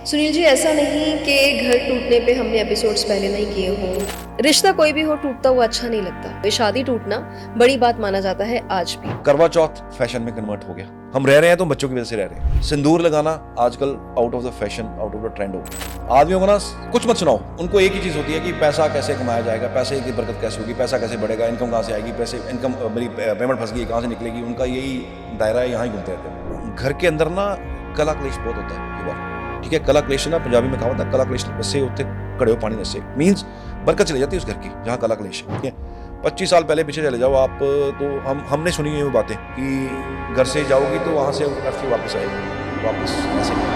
सुनील जी, ऐसा नहीं कि घर टूटने पे हमने एपिसोड्स पहले नहीं किए हों। रिश्ता कोई भी हो टूटता हुआ अच्छा नहीं लगता। ये शादी टूटना बड़ी बात माना जाता है आज भी। करवा चौथ फैशन में कन्वर्ट हो गया। हम रह रहे हैं तो बच्चों की वजह से रह रहे हैं। सिंदूर लगाना आजकल out of the fashion, out of the trend हो गया। आदमियों को ना कुछ मत सुनाओ, उनको एक ही चीज होती है कि पैसा कैसे कमाया जाएगा, पैसे की बरकत कैसे होगी, पैसा कैसे बढ़ेगा, इनकम कहाँ से आएगी, पैसे इनकम मेरी पेमेंट फंस गई कहाँ से निकलेगी। उनका यही दायरा है, यहाँ ही घूमते रहते हैं। घर के अंदर ना कला क्लेश बहुत होता है कई बार। ठीक है, कला क्लेश ना पंजाबी में कहावत है, कला क्लेश नशे होते कड़े हो पानी नशे। मीन्स बरकत चली जाती है उस घर की जहाँ कला क्लेश है। 25 साल पहले पीछे चले जाओ आप, तो हमने सुनी हुई बातें कि घर से जाओगी तो वहां से अर्थी वापस आएगी, वापस ऐसे।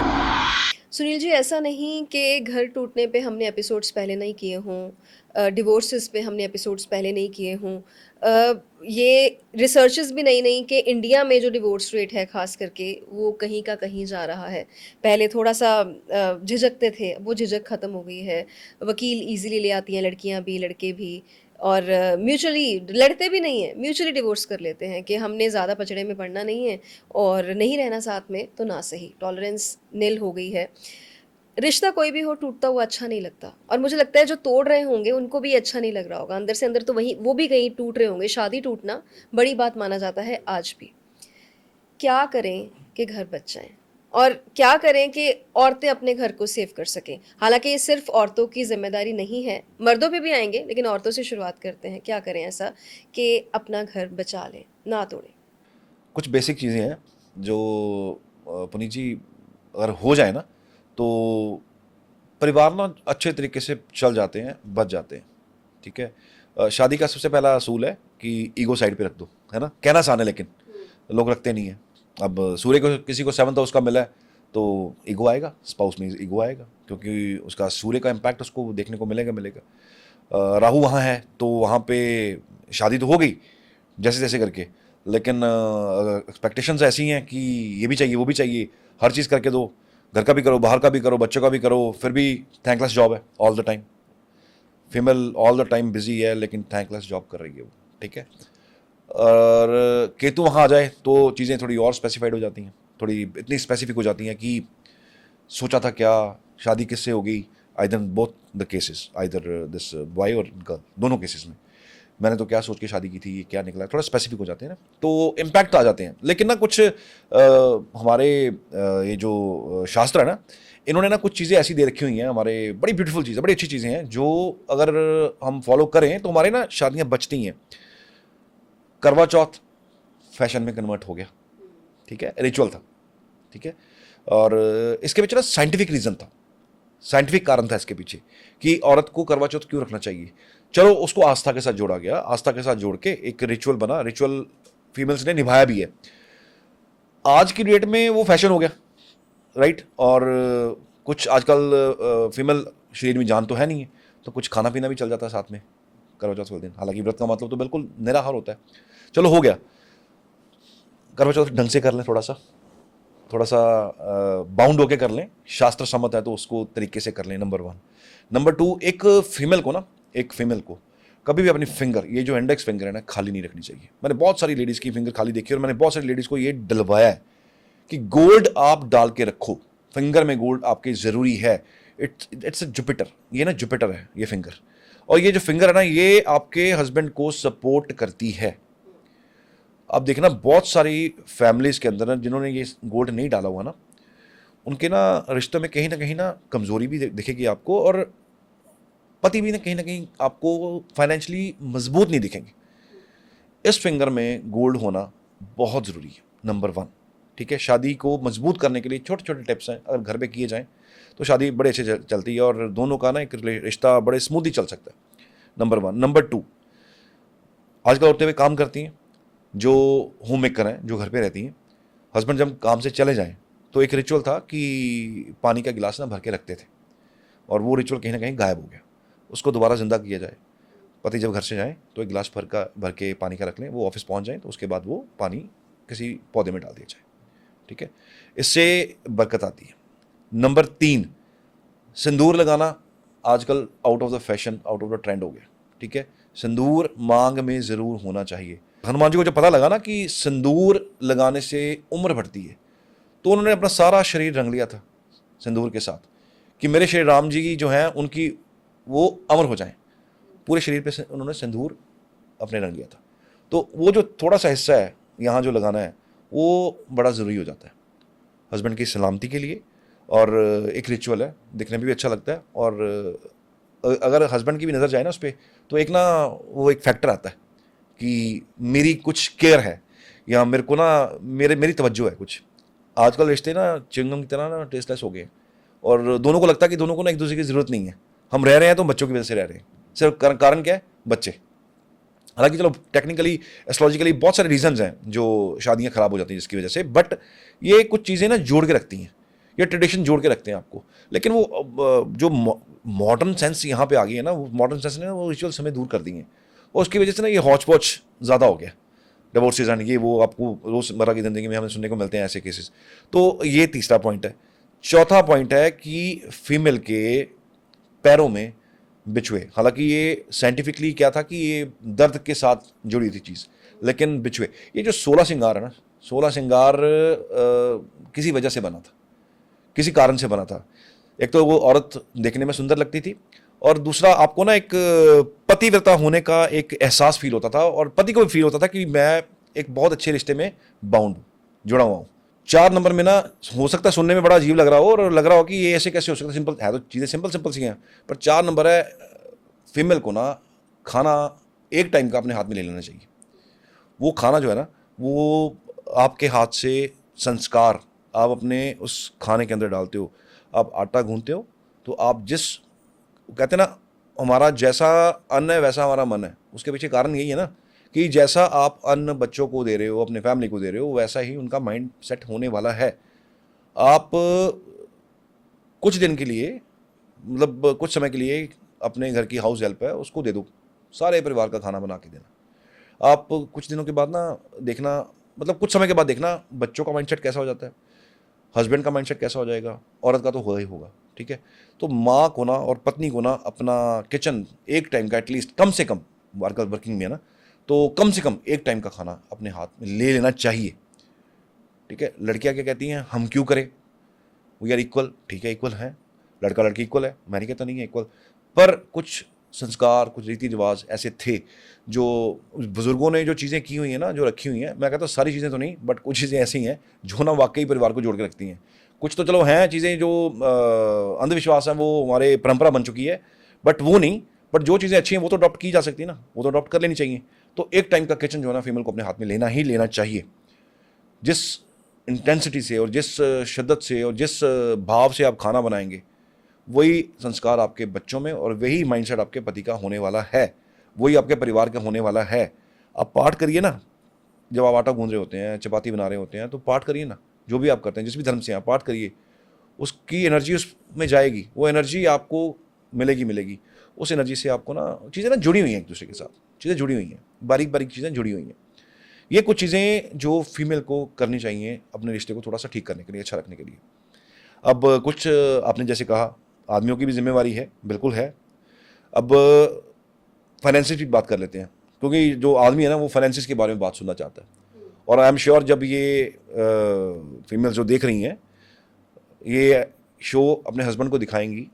सुनील जी, ऐसा नहीं कि घर टूटने पे हमने एपिसोड्स पहले नहीं किए हों, डिवोर्सेस पे हमने एपिसोड्स पहले नहीं किए हों। ये रिसर्चेस भी नहीं कि इंडिया में जो डिवोर्स रेट है ख़ास करके वो कहीं का कहीं जा रहा है। पहले थोड़ा सा झिझकते थे, वो झिझक ख़त्म हो गई है। वकील इजीली ले आती हैं, लड़कियां भी लड़के भी, और म्यूचुअली लड़ते भी नहीं हैं, म्यूचुअली डिवोर्स कर लेते हैं कि हमने ज़्यादा पचड़े में पड़ना नहीं है और नहीं रहना साथ में तो ना सही, टॉलरेंस नील हो गई है। रिश्ता कोई भी हो टूटता हुआ अच्छा नहीं लगता, और मुझे लगता है जो तोड़ रहे होंगे उनको भी अच्छा नहीं लग रहा होगा अंदर से अंदर, तो वही वो भी कहीं टूट रहे होंगे। शादी टूटना बड़ी बात माना जाता है आज भी। क्या करें कि घर बच जाएं, और क्या करें कि औरतें अपने घर को सेव कर सकें। हालांकि ये सिर्फ औरतों की जिम्मेदारी नहीं है, मर्दों पे भी आएंगे, लेकिन औरतों से शुरुआत करते हैं। क्या करें ऐसा कि अपना घर बचा लें, ना तोड़ें। कुछ बेसिक चीज़ें हैं जो पुनीत जी अगर हो जाए ना तो परिवार ना अच्छे तरीके से चल जाते हैं, बच जाते हैं। ठीक है, शादी का सबसे पहला असूल है कि ईगो साइड पे रख दो, है ना। कहना आसान है लेकिन लोग रखते नहीं है। अब सूर्य को किसी को 7th हाउस का मिला है तो ईगो आएगा, स्पाउस में ईगो आएगा, क्योंकि उसका सूर्य का इम्पैक्ट उसको देखने को मिलेगा मिलेगा। राहु वहाँ है तो वहाँ पे शादी तो हो गई जैसे तैसे करके, लेकिन एक्सपेक्टेशंस ऐसी हैं कि ये भी चाहिए वो भी चाहिए, हर चीज़ करके दो, घर का भी करो, बाहर का भी करो, बच्चों का भी करो, फिर भी थैंकलेस जॉब है all the time. Female all the time busy है लेकिन थैंकलेस जॉब कर रही है वो। ठीक है, और केतु वहाँ आ जाए तो चीज़ें थोड़ी और स्पेसिफाइड हो जाती हैं, थोड़ी इतनी स्पेसिफिक हो जाती हैं कि सोचा था क्या, शादी किससे होगी। Either both the cases, either this boy और गर्ल, दोनों केसेस में मैंने तो क्या सोच के शादी की थी, ये क्या निकला, थोड़ा स्पेसिफिक हो जाते हैं ना तो इम्पैक्ट आ जाते हैं। लेकिन ना कुछ हमारे ये जो शास्त्र है ना, इन्होंने ना कुछ चीज़ें ऐसी दे रखी हुई हैं हमारे, बड़ी ब्यूटीफुल चीज़ें, बड़ी अच्छी चीज़ें हैं जो अगर हम फॉलो करें तो हमारे ना शादियाँ बचती हैं। करवा चौथ फैशन में कन्वर्ट हो गया। ठीक है, रिचुअल था। ठीक है, और इसके पीछे ना साइंटिफिक रीज़न था, साइंटिफिक कारण था इसके पीछे कि औरत को करवा चौथ क्यों रखना चाहिए। चलो उसको आस्था के साथ जोड़ा गया, आस्था के साथ जोड़ के एक रिचुअल बना, रिचुअल फीमेल्स ने निभाया भी है। आज की डेट में वो फैशन हो गया, राइट। और कुछ आजकल फीमेल शरीर में जान तो है नहीं है, तो कुछ खाना पीना भी चल जाता है साथ में करवा चौथ वाले दिन। हालांकि व्रत का मतलब तो बिल्कुल निराहार होता है। चलो हो गया, करवा चौथ ढंग से कर लें, थोड़ा सा बाउंड होके कर लें, शास्त्र सम्मत है तो उसको तरीके से कर लें, नंबर 1। नंबर 2, एक फीमेल को कभी भी अपनी फिंगर, ये जो इंडेक्स फिंगर है ना, खाली नहीं रखनी चाहिए। मैंने बहुत सारी लेडीज़ की फिंगर खाली देखी और मैंने बहुत सारी लेडीज़ को ये डलवाया है कि गोल्ड आप डाल के रखो, फिंगर में गोल्ड आपके ज़रूरी है। इट्स अ जुपिटर, ये ना जुपिटर है ये फिंगर, और ये जो फिंगर है ना ये आपके हस्बैंड को सपोर्ट करती है। अब देखना बहुत सारी फैमिलीज़ के अंदर ना जिन्होंने ये गोल्ड नहीं डाला हुआ ना, उनके ना रिश्तों में कहीं ना कमज़ोरी भी दिखेगी आपको, और पति भी ना कहीं आपको फाइनेंशियली मजबूत नहीं दिखेंगे। इस फिंगर में गोल्ड होना बहुत ज़रूरी है, नंबर 1। ठीक है, शादी को मजबूत करने के लिए छोटे छोटे टिप्स हैं, अगर घर पे किए जाएं तो शादी बड़े अच्छे चलती है और दोनों का ना एक रिश्ता बड़े स्मूथली चल सकता है, नंबर 1। नंबर 2, आजकल औरतें भी काम करती हैं जो होम मेकर हैं, जो घर पे रहती हैं। हस्बैंड जब काम से चले जाएं तो एक रिचुअल था कि पानी का गिलास ना भर के रखते थे, और वो रिचुअल कहीं ना कहीं गायब हो गया। उसको दोबारा ज़िंदा किया जाए। पति जब घर से जाएं तो एक गिलास भर के पानी का रख लें, वो ऑफिस पहुंच जाएं तो उसके बाद वो पानी किसी पौधे में डाल दिया जाए। ठीक है, इससे बरकत आती है। नंबर 3, सिंदूर लगाना आजकल out of the fashion, out of the trend हो गया। ठीक है, सिंदूर मांग में ज़रूर होना चाहिए। हनुमान जी को जब पता लगा ना कि सिंदूर लगाने से उम्र बढ़ती है, तो उन्होंने अपना सारा शरीर रंग लिया था सिंदूर के साथ। कि मेरे श्री राम जी की जो है उनकी वो अमर हो जाएं। पूरे शरीर पे उन्होंने सिंदूर अपने रंग लिया था। तो वो जो थोड़ा सा हिस्सा है यहाँ जो लगाना है वो बड़ा ज़रूरी हो जाता है हस्बैंड की सलामती के लिए, और एक रिचुअल है, दिखने में भी अच्छा लगता है। और अगर हस्बैंड की भी नज़र जाए ना उस पर, तो एक ना वो एक फैक्टर आता है कि मेरी कुछ केयर है, या मेरे को ना मेरी तवज्जो है कुछ। आजकल रिश्ते ना चिंगम की तरह ना टेस्टलेस हो गए हैं, और दोनों को लगता है कि दोनों को ना एक दूसरे की ज़रूरत नहीं है। हम रह रहे हैं तो बच्चों की वजह से रह रहे हैं, सिर्फ कारण क्या है? बच्चे। हालांकि चलो टेक्निकली एस्ट्रोलॉजिकली बहुत सारे रीजंस हैं जो शादियां खराब हो जाती हैं जिसकी वजह से, बट ये कुछ चीज़ें ना जोड़ के रखती हैं, ये ट्रेडिशन जोड़ के रखते हैं आपको। लेकिन वो जो मॉडर्न सेंस यहाँ पे आ गई है ना, वो मॉडर्न सेंस ने वो रिचुअल्स हमें दूर कर दिए हैं, और उसकी वजह से ना ये हौच पौच ज़्यादा हो गया। डिवोर्सेज एंड ये वो आपको रोज़मर्रा की ज़िंदगी में हमें सुनने को मिलते हैं ऐसे केसेस। तो ये तीसरा पॉइंट है। चौथा पॉइंट है कि फीमेल के पैरों में बिछुए। हालांकि ये साइंटिफिकली क्या था कि ये दर्द के साथ जुड़ी थी चीज़, लेकिन बिछुए, ये जो 16 श्रृंगार है ना, 16 श्रृंगार किसी वजह से बना था, किसी कारण से बना था। एक तो वो औरत देखने में सुंदर लगती थी, और दूसरा आपको ना एक पतिव्रता होने का एक एहसास फील होता था, और पति को भी फील होता था कि मैं एक बहुत अच्छे रिश्ते में बाउंड हूँ, जुड़ा हुआ हूँ। 4 नंबर में ना हो सकता है सुनने में बड़ा अजीब लग रहा हो, और लग रहा हो कि ये ऐसे कैसे हो सकता है, सिंपल है तो चीज़ें सिंपल सी हैं, पर 4 नंबर है फीमेल को ना खाना एक टाइम का अपने हाथ में ले लेना चाहिए। वो खाना जो है ना, वो आपके हाथ से संस्कार आप अपने उस खाने के अंदर डालते हो। आप आटा गूंथते हो तो आप जिस, कहते हैं ना, हमारा जैसा अन्न है वैसा हमारा मन है, उसके पीछे कारण यही है ना कि जैसा आप अन्न बच्चों को दे रहे हो, अपने फैमिली को दे रहे हो, वैसा ही उनका माइंड सेट होने वाला है। आप कुछ दिन के लिए, मतलब कुछ समय के लिए अपने घर की हाउस हेल्प है उसको दे दो, सारे परिवार का खाना बना के देना। आप कुछ दिनों के बाद ना देखना, मतलब कुछ समय के बाद देखना बच्चों का माइंडसेट कैसा हो जाता है, हस्बैंड का माइंडसेट कैसा हो जाएगा, औरत का तो होगा ही होगा। ठीक है, तो माँ को ना और पत्नी को ना अपना किचन एक टाइम का एटलीस्ट, कम से कम वर्किंग में है ना, तो कम से कम एक टाइम का खाना अपने हाथ में ले लेना चाहिए। ठीक है, लड़कियाँ क्या कहती हैं, हम क्यों करें, वी आर इक्वल। ठीक है, इक्वल है, लड़का लड़की इक्वल है, मैं नहीं कहता नहीं है इक्वल, पर कुछ संस्कार, कुछ रीति रिवाज ऐसे थे जो बुजुर्गों ने जो चीज़ें की हुई हैं ना, जो रखी हुई हैं, मैं कहता हूँ सारी चीज़ें तो नहीं, बट कुछ चीज़ें ऐसी हैं जो ना वाकई परिवार को जोड़ के रखती हैं। कुछ तो चलो हैं चीज़ें जो अंधविश्वास हैं, वो हमारे परंपरा बन चुकी है, बट वो नहीं, बट जो चीज़ें अच्छी हैं वो तो अडॉप्ट की जा सकती है ना, वो तो अडॉप्ट कर लेनी चाहिए। तो एक टाइम का किचन जो है ना फीमेल को अपने हाथ में लेना ही लेना चाहिए। जिस इंटेंसिटी से और जिस शिद्दत से और जिस भाव से आप खाना बनाएंगे, वही संस्कार आपके बच्चों में और वही माइंडसेट आपके पति का होने वाला है, वही आपके परिवार का होने वाला है। आप पाठ करिए ना, जब आप आटा गूंद रहे होते हैं, चपाती बना रहे होते हैं, तो पाठ करिए ना, जो भी आप करते हैं, जिस भी धर्म से आप पाठ करिए, उसकी एनर्जी उसमें जाएगी, वो एनर्जी आपको मिलेगी। उस एनर्जी से आपको ना चीज़ें ना जुड़ी हुई हैं, एक दूसरे के साथ चीज़ें जुड़ी हुई हैं, बारीक बारीक चीज़ें जुड़ी हुई हैं। ये कुछ चीज़ें जो फीमेल को करनी चाहिए अपने रिश्ते को थोड़ा सा ठीक करने के लिए, अच्छा रखने के लिए। अब कुछ आपने जैसे कहा आदमियों की भी जिम्मेवारी है, बिल्कुल है। अब फाइनेंसिस की बात कर लेते हैं, क्योंकि जो आदमी है ना वो फाइनेंसिस के बारे में बात सुनना चाहता है, और आई एम श्योर जब ये फीमेल्स जो देख रही हैं ये शो अपने हस्बैंड को दिखाएंगी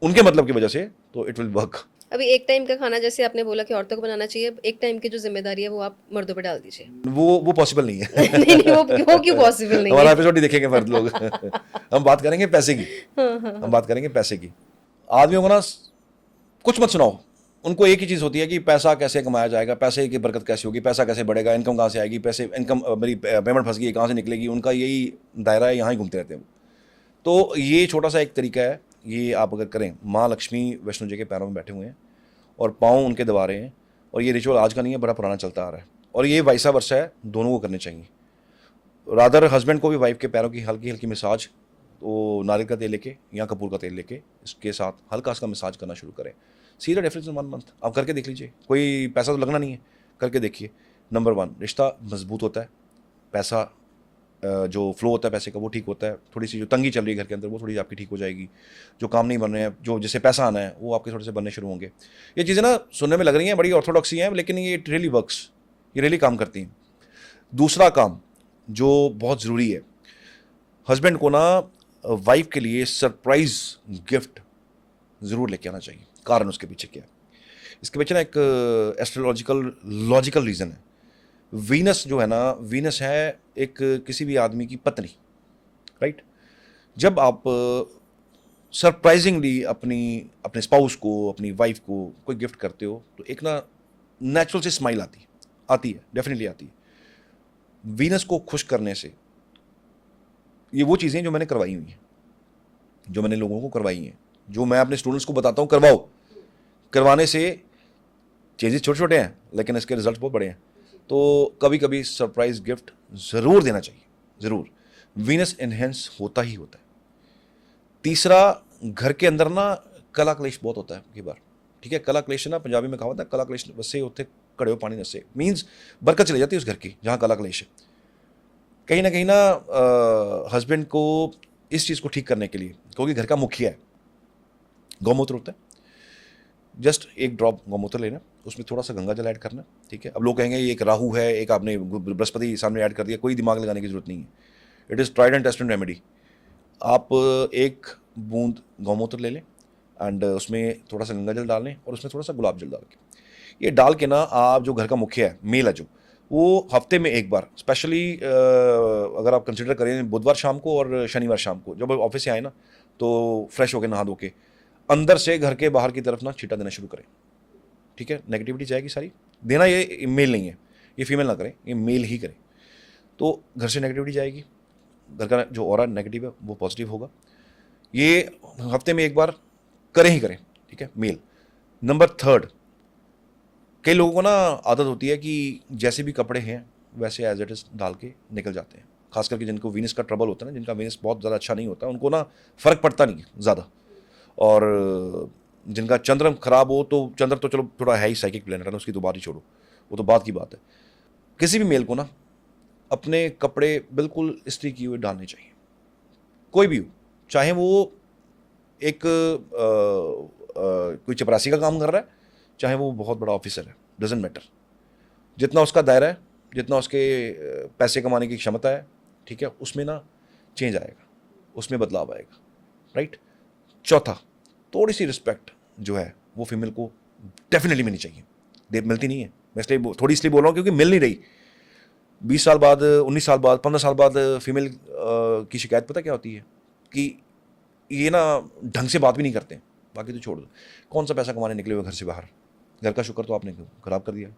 उनके मतलब की वजह से, तो इट विल वर्क। अभी एक टाइम का खाना जैसे आपने बोला कि औरतों को बनाना चाहिए, एक टाइम की जो जिम्मेदारी है वो आप मर्दों पे डाल दीजिए। वो पॉसिबल नहीं है। नहीं, वो क्यों पॉसिबल नहीं हमारा है? एपिसोड ही देखेंगे मर्द लोग। हम बात करेंगे पैसे की, हम बात करेंगे पैसे की। आदमियों को ना कुछ मत सुनाओ, उनको एक ही चीज़ होती है कि पैसा कैसे कमाया जाएगा, पैसे की बरकत कैसे होगी, पैसा कैसे बढ़ेगा, इनकम कहाँ से आएगी, पैसे इनकम मेरी पेमेंट फंस गई कहाँ से निकलेगी, उनका यही दायरा है, यहाँ ही घूमते रहते हैं। तो ये छोटा सा एक तरीका है, ये आप अगर करें, माँ लक्ष्मी वैष्णो जी के पैरों में बैठे हुए हैं और पाँव उनके दबा रहे हैं, और ये रिचुअल आज का नहीं है, बड़ा पुराना चलता आ रहा है, और ये वैसा वर्षा है, दोनों को करने चाहिए। रादर हस्बैंड को भी वाइफ के पैरों की हल्की हल्की मसाज, तो नारियल का तेल लेके या कपूर का तेल लेके इसके साथ हल्का सा मसाज करना शुरू करें। See the difference in 1 month. आप करके देख लीजिए, कोई पैसा तो लगना नहीं है, करके देखिए। नंबर 1, रिश्ता मजबूत होता है, पैसा जो फ्लो होता है पैसे का वो ठीक होता है, थोड़ी सी जो तंगी चल रही है घर के अंदर वो थोड़ी आपकी ठीक हो जाएगी, जो काम नहीं बन रहे हैं, जो जिससे पैसा आना है वो आपके थोड़े से बनने शुरू होंगे। ये चीज़ें ना सुनने में लग रही हैं बड़ी ऑर्थोडॉक्सी हैं, लेकिन ये रियली वर्क्स, ये रियली काम करती हैं। दूसरा काम जो बहुत ज़रूरी है, हस्बैंड को ना वाइफ के लिए सरप्राइज गिफ्ट ज़रूर लेके आना चाहिए। कारण उसके पीछे क्या है, इसके पीछे ना एक एस्ट्रोलॉजिकल लॉजिकल रीज़न है। वीनस जो है ना, वीनस है एक किसी भी आदमी की पत्नी, राइट। जब आप सरप्राइजिंगली अपने स्पाउस को, अपनी वाइफ को कोई गिफ्ट करते हो तो एक ना नेचुरल से स्माइल आती है, डेफिनेटली आती है। वीनस को खुश करने से, ये वो चीज़ें जो मैंने करवाई हुई हैं, जो मैंने लोगों को करवाई हैं, जो मैं अपने स्टूडेंट्स को बताता हूँ करवाओ, करवाने से चेंजेस छोटे छोटे हैं लेकिन इसके रिजल्ट बहुत बड़े हैं। तो कभी कभी सरप्राइज गिफ्ट ज़रूर देना चाहिए, ज़रूर। वीनस एनहेंस होता ही होता है। तीसरा, घर के अंदर ना कला क्लेश बहुत होता है कई बार, ठीक है। कला क्लेश ना पंजाबी में कहावत है, कला क्लेश वैसे होते कड़े हो पानी नसे, मीन्स बरकत चली जाती है उस घर की जहाँ कला क्लेश है। कहीं ना हस्बैंड को इस चीज़ को ठीक करने के लिए, क्योंकि घर का मुखिया है, गौमूत्र होता है, जस्ट एक ड्रॉप गौमूत्र लेना, उसमें थोड़ा सा गंगा जल ऐड करना, ठीक है। अब लोग कहेंगे ये एक राहु है, एक आपने बृहस्पति सामने ऐड कर दिया, कोई दिमाग लगाने की जरूरत नहीं है। It is tried and tested remedy. आप एक बूंद गौमूत्र ले लें एंड उसमें थोड़ा सा गंगा जल डाल लें और उसमें थोड़ा सा गुलाब जल डाल के, ये डाल के ना आप जो घर का मुखिया है, मेल है जो, वो हफ्ते में एक बार, स्पेशली अगर आप कंसिडर करें बुधवार शाम को और शनिवार शाम को, जब ऑफिस से आए ना तो फ्रेश होकर नहा धो के अंदर से घर के बाहर की तरफ ना छींटा देना शुरू करें, ठीक है। नेगेटिविटी जाएगी सारी। देना ये मेल नहीं है, ये फीमेल ना करें, ये मेल ही करें, तो घर से नेगेटिविटी जाएगी, घर का जो ऑरा नेगेटिव है वो पॉजिटिव होगा। ये हफ्ते में एक बार करें ही करें, ठीक है, मेल। नंबर थर्ड, कई लोगों को ना आदत होती है कि जैसे भी कपड़े हैं वैसे एज इट इज़ डाल के निकल जाते हैं, खास करके जिनको वीनस का ट्रबल होता है ना, जिनका वीनस बहुत ज़्यादा अच्छा नहीं होता, उनको ना फ़र्क पड़ता नहीं ज़्यादा। और जिनका चंद्र खराब हो, तो चंद्र तो चलो थोड़ा है ही साइकिक प्लेनेट है ना, उसकी तो बात ही छोड़ो, वो तो बात की बात है। किसी भी मेल को ना अपने कपड़े बिल्कुल इस्त्री किए हुए डालने चाहिए, कोई भी हो, चाहे वो एक कोई चपरासी का काम कर रहा है, चाहे वो बहुत बड़ा ऑफिसर है, डजेंट मैटर। जितना उसका दायरा है, जितना उसके पैसे कमाने की क्षमता है, ठीक है, उसमें ना चेंज आएगा, उसमें बदलाव आएगा, राइट। चौथा, थोड़ी सी रिस्पेक्ट जो है वो फीमेल को डेफिनेटली मिलनी चाहिए, दे मिलती नहीं है। मैं इसलिए थोड़ी इसलिए बोल रहा हूँ क्योंकि मिल नहीं रही। 20 साल बाद, 19 साल बाद, 15 साल बाद फीमेल की शिकायत पता क्या होती है कि ये ना ढंग से बात भी नहीं करते हैं। बाकी तो छोड़ दो, कौन सा पैसा कमाने निकले हुए घर से बाहर, घर का शुक्र तो आपने खराब कर दिया,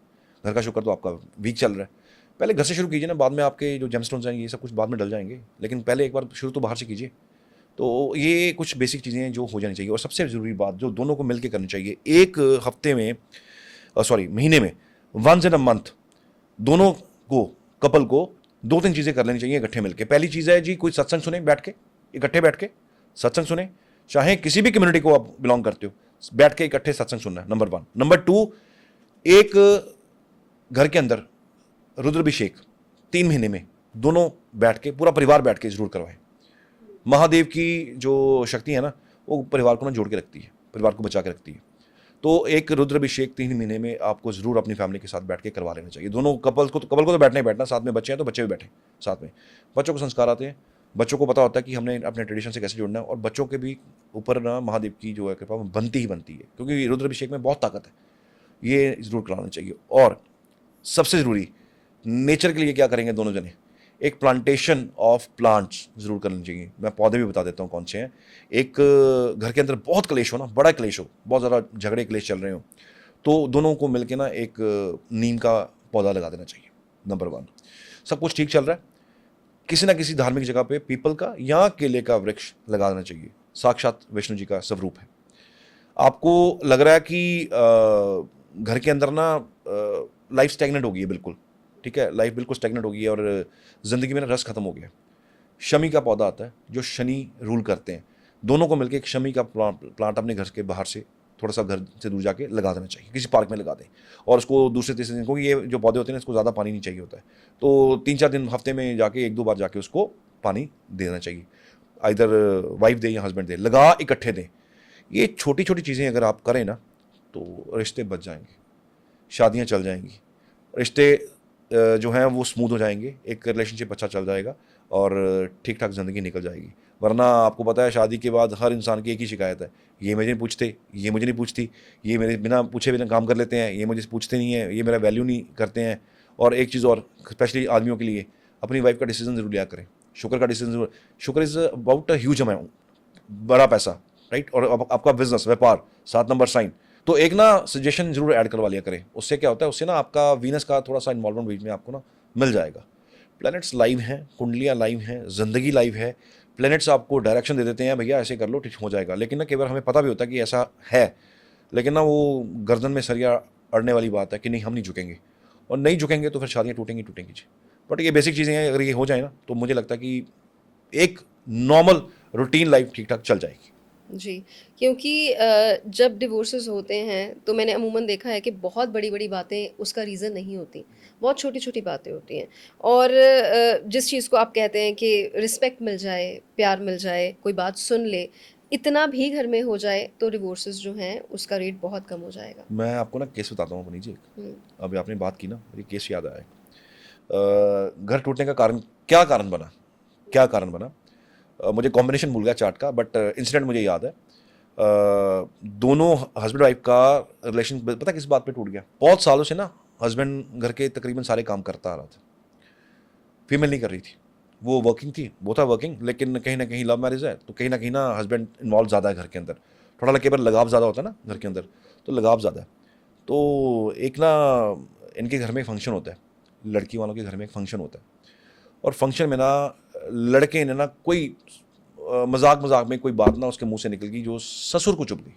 घर का शुक्र तो आपका वीक चल रहा है। पहले घर से शुरू कीजिए ना, बाद में आपके जो जेमस्टोन्स हैं ये सब कुछ बाद में डल जाएंगे, लेकिन पहले एक बार शुरू तो बाहर से कीजिए। तो ये कुछ बेसिक चीज़ें हैं जो हो जानी चाहिए। और सबसे ज़रूरी बात जो दोनों को मिलकर करनी चाहिए, एक हफ्ते में, सॉरी महीने में, वंस इन अ मंथ, दोनों को, कपल को 2-3 चीज़ें कर लेनी चाहिए इकट्ठे मिलके। पहली चीज़ है जी, कोई सत्संग सुने बैठ के, इकट्ठे बैठ के सत्संग सुने, चाहे किसी भी कम्युनिटी को आप बिलोंग करते हो, बैठ के इकट्ठे सत्संग सुनना है, नंबर 1। नंबर 2, एक घर के अंदर रुद्राभिषेक 3 महीने में दोनों बैठ के, पूरा परिवार बैठ के जरूर करवाएं। महादेव की जो शक्ति है ना, वो परिवार को ना जोड़ के रखती है, परिवार को बचा के रखती है। तो एक रुद्राभिषेक 3 महीने में आपको जरूर अपनी फैमिली के साथ बैठ के करवा लेना चाहिए। दोनों कपल को तो बैठना ही बैठना, साथ में बच्चे हैं तो बच्चे भी बैठे साथ में। बच्चों को संस्कार आते हैं, बच्चों को पता होता है कि हमने अपने ट्रेडिशन से कैसे जुड़ना है, और बच्चों के भी ऊपर ना महादेव की जो है कृपा बनती ही बनती है, क्योंकि रुद्राभिषेक में बहुत ताकत है, ये जरूर कराना चाहिए। और सबसे ज़रूरी, नेचर के लिए क्या करेंगे दोनों जने, एक प्लांटेशन ऑफ प्लांट्स जरूर करनी चाहिए। मैं पौधे भी बता देता हूँ कौन से हैं। एक घर के अंदर बहुत क्लेश हो ना, बड़ा क्लेश हो, बहुत ज़्यादा झगड़े क्लेश चल रहे हो, तो दोनों को मिलके ना एक नीम का पौधा लगा देना चाहिए, नंबर 1। सब कुछ ठीक चल रहा है, किसी ना किसी धार्मिक जगह पे पीपल का या केले का वृक्ष लगा देना चाहिए, साक्षात विष्णु जी का स्वरूप है। आपको लग रहा है कि घर के अंदर ना लाइफ स्टैग्नेंट हो गई है, बिल्कुल ठीक है, लाइफ बिल्कुल स्टैग्नेंट हो गई है और ज़िंदगी में ना रस खत्म हो गया। शमी का पौधा आता है जो शनि रूल करते हैं, दोनों को मिलकर एक शमी का प्लांट अपने घर के बाहर से थोड़ा सा घर से दूर जाके लगा देना चाहिए, किसी पार्क में लगा दें। और उसको दूसरे तीसरे दिन, क्योंकि ये जो पौधे होते हैं इसको ज़्यादा पानी नहीं चाहिए होता है, तो 3-4 दिन हफ्ते में जाके 1-2 बार जाके उसको पानी देना चाहिए। इधर वाइफ दे या हस्बैंड दे, लगा इकट्ठे दें। ये छोटी छोटी चीज़ें अगर आप करें ना तो रिश्ते बच जाएंगे, शादियाँ चल जाएंगी, रिश्ते जो हैं वो स्मूथ हो जाएंगे, एक रिलेशनशिप अच्छा चल जाएगा और ठीक ठाक ज़िंदगी निकल जाएगी। वरना आपको पता है शादी के बाद हर इंसान की एक ही शिकायत है, ये मुझे नहीं पूछते, ये मुझे नहीं पूछती, ये मेरे बिना पूछे बिना काम कर लेते हैं, ये मुझे पूछते नहीं है, ये मेरा वैल्यू नहीं करते हैं। और एक चीज़ और, स्पेशली आदमियों के लिए, अपनी वाइफ का डिसीजन ज़रूर लिया करें। शुक्र का डिसीजन ज़रूर, शुक्र is about a huge amount, बड़ा पैसा, राइट। और आपका बिजनेस, व्यापार, 7 नंबर साइन, तो एक ना सजेशन जरूर ऐड करवा लिया करें। उससे क्या होता है, उससे ना आपका वीनस का थोड़ा सा इन्वॉल्वमेंट बीच में आपको ना मिल जाएगा। प्लैनेट्स लाइव हैं, कुंडलियाँ लाइव हैं, ज़िंदगी लाइव है। प्लैनेट्स आपको डायरेक्शन दे देते हैं, भैया ऐसे कर लो, ठीक हो जाएगा। लेकिन ना कई बार हमें पता भी होता है कि ऐसा है, लेकिन ना वो गर्दन में सरिया अड़ने वाली बात है कि नहीं, हम नहीं झुकेंगे, और नहीं झुकेंगे तो फिर शादियाँ टूटेंगी टूटेंगी जी। बट ये बेसिक चीज़ें हैं, अगर ये हो जाए ना तो मुझे लगता है कि एक नॉर्मल रूटीन लाइफ ठीक ठाक चल जाएगी। जी, क्योंकि जब डिवोर्सेस होते हैं तो मैंने अमूमन देखा है कि बहुत बड़ी-बड़ी बातें उसका रीज़न नहीं होती, बहुत छोटी-छोटी बातें होती हैं। और जिस चीज़ को आप कहते हैं कि रिस्पेक्ट मिल जाए, प्यार मिल जाए, कोई बात सुन ले, इतना भी घर में हो जाए तो डिवोर्सेस जो हैं उसका रेट बहुत कम हो जाएगा। मैं आपको ना केस बताता हूँ अपनी जी। हुँ, अभी आपने बात की ना, मुझे केस याद आया। घर टूटने का कारण क्या कारण बना, क्या कारण बना, मुझे कॉम्बिनेशन भूल गया चार्ट का, बट इंसिडेंट मुझे याद है। दोनों हस्बैंड वाइफ का रिलेशन पता किस बात पे टूट गया? बहुत सालों से ना हस्बैंड घर के तकरीबन सारे काम करता आ रहा था, फीमेल नहीं कर रही थी। वो वर्किंग थी, वो था वर्किंग, लेकिन कहीं ना कहीं लव मैरिज है तो कहीं ना हस्बैंड इन्वॉल्व ज़्यादा है घर के अंदर। थोड़ा लगे पर लगाव ज़्यादा होता है ना घर के अंदर, तो लगाव ज़्यादा है। तो एक ना इनके घर में एक फंक्शन होता है, लड़की वालों के घर में एक फंक्शन होता है, और फंक्शन में ना लड़के ने ना कोई मजाक मजाक में कोई बात ना उसके मुंह से निकल गई जो ससुर को चुभ गई।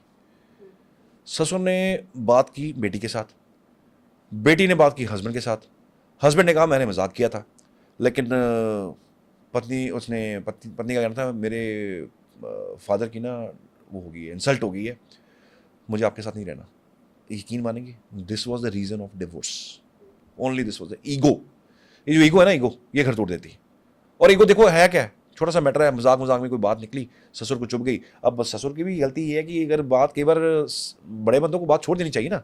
ससुर ने बात की बेटी के साथ, बेटी ने बात की हस्बैंड के साथ। हस्बैंड ने कहा मैंने मजाक किया था, लेकिन पत्नी का कहना था मेरे फादर की ना वो हो गई है, इंसल्ट हो गई है, मुझे आपके साथ नहीं रहना। यकीन मानेंगे, this was the reason of divorce, only this was the ego. ये जो ईगो है ना, ईगो ये घर तोड़ देती है। और ईगो देखो है क्या है, छोटा सा मैटर है, मजाक मजाक में कोई बात निकली, ससुर को चुभ गई। अब ससुर की भी गलती ये है कि अगर बात कई बार बड़े बंदों को बात छोड़ देनी चाहिए ना,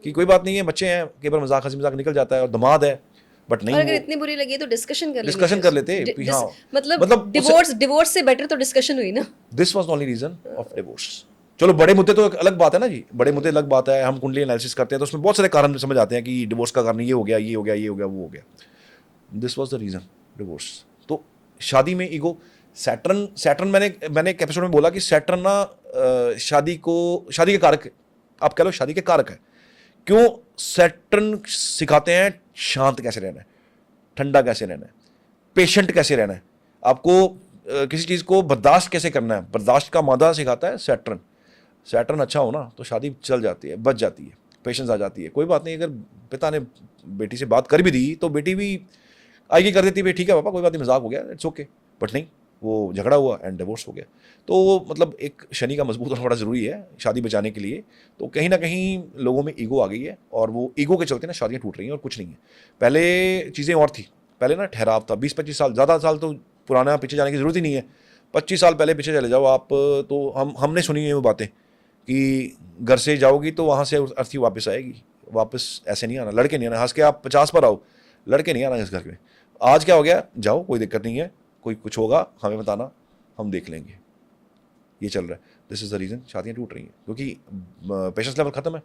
कि कोई बात नहीं है, बच्चे हैं, कई बार मजाक हंसी मजाक निकल जाता है, और दामाद है, बट और नहीं अगर वो इतनी बुरी लगी है तो डिस्कशन कर लेनी डिस्कशन चाहिए कर उस लेते डि कि डिस हाँ, मतलब मतलब उसे डिवोर्स से बेटर तो डिस्कशन हुई ना। This was only reason of divorce. चलो बड़े मुद्दे तो एक अलग बात है ना जी, बड़े मुद्दे अलग बात है, हम कुंडली एनालिसिस करते हैं तो उसमें बहुत सारे कारण समझ आते हैं कि डिवोर्स का कारण ये हो गया, ये हो गया, ये हो गया, वो हो गया। This was the reason divorce. तो शादी में ईगो, सैटर्न सैटर्न मैंने एक एपिसोड में बोला कि सैटर्न ना शादी के कारक, आप कह लो शादी के कारक है। क्यों? सैटर्न सिखाते हैं शांत कैसे रहना है, ठंडा कैसे रहना है, पेशेंट कैसे रहना है, आपको किसी चीज़ को बर्दाश्त कैसे करना है, बर्दाश्त का मादा सिखाता है सैटर्न। सैटर्न अच्छा हो ना तो शादी चल जाती है, बच जाती है, पेशेंस आ जाती है। कोई बात नहीं, अगर पिता ने बेटी से बात कर भी दी तो बेटी भी आगे कर देती है, ठीक है पापा कोई बात नहीं, मजाक हो गया, इट्स ओके। बट नहीं, वो झगड़ा हुआ एंड डिवोर्स हो गया। तो वो मतलब एक शनि का मजबूत होना बड़ा ज़रूरी है शादी बचाने के लिए। तो कहीं ना कहीं लोगों में ईगो आ गई है, और वो ईगो के चलते ना शादियाँ टूट रही हैं, और कुछ नहीं है। पहले चीज़ें और थी, पहले ना ठहराव था, 20-25 साल, ज़्यादा साल तो पुराना पीछे जाने की ज़रूरत ही नहीं है। 25 साल पहले पीछे चले जाओ आप, तो हमने सुनी है वो बातें कि घर से जाओगी तो वहाँ से अर्थी वापस आएगी, वापस ऐसे नहीं आना, लड़के नहीं आना, हंस के आप 50 पर आओ, लड़के नहीं आना इस घर में। आज क्या हो गया, जाओ कोई दिक्कत नहीं है, कोई कुछ होगा हमें बताना, हम देख लेंगे, ये चल रहा है। दिस इज़ द रीज़न शादियाँ टूट रही हैं, क्योंकि पेशेंस लेवल ख़त्म है,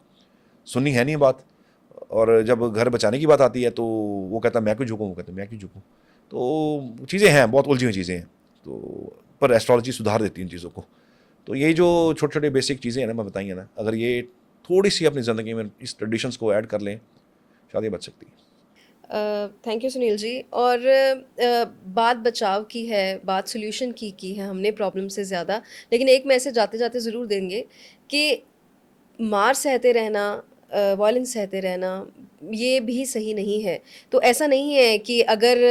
सुननी है नहीं बात। और जब घर बचाने की बात आती है तो वो कहता है मैं क्यों झुकूँ, वो कहता है मैं क्यों झुकूँ। तो चीज़ें हैं, बहुत उलझी हुई चीज़ें हैं। तो पर एस्ट्रोलॉजी सुधार देती है इन चीज़ों को। तो यही जो छोटे छोटे बेसिक चीज़ें हैं ना, मैं बताई है ना, अगर ये थोड़ी सी अपनी ज़िंदगी में इस ट्रेडिशंस को ऐड कर लें, शादी बच सकती है। Thank you Sunil ji. और बात बचाव की है, बात सॉल्यूशन की है हमने प्रॉब्लम से ज़्यादा। लेकिन एक मैसेज जाते जाते ज़रूर देंगे कि मार सहते रहना, वॉयलेंस सहते रहना, ये भी सही नहीं है। तो ऐसा नहीं है कि अगर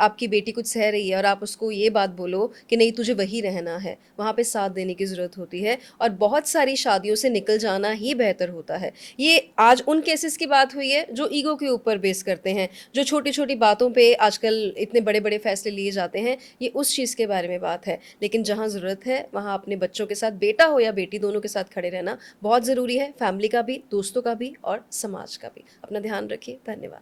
आपकी बेटी कुछ सह रही है और आप उसको ये बात बोलो कि नहीं तुझे वही रहना है, वहाँ पे साथ देने की ज़रूरत होती है और बहुत सारी शादियों से निकल जाना ही बेहतर होता है। ये आज उन केसेस की बात हुई है जो ईगो के ऊपर बेस करते हैं, जो छोटी-छोटी बातों पे आजकल इतने बड़े-बड़े फैसले लिए जाते हैं, ये उस चीज़ के बारे में बात है। लेकिन जहाँ ज़रूरत है, वहाँ अपने बच्चों के साथ, बेटा हो या बेटी, दोनों के साथ खड़े रहना बहुत ज़रूरी है, फैमिली का भी, दोस्तों का भी और समाज का भी। अपना ध्यान रखिए। धन्यवाद।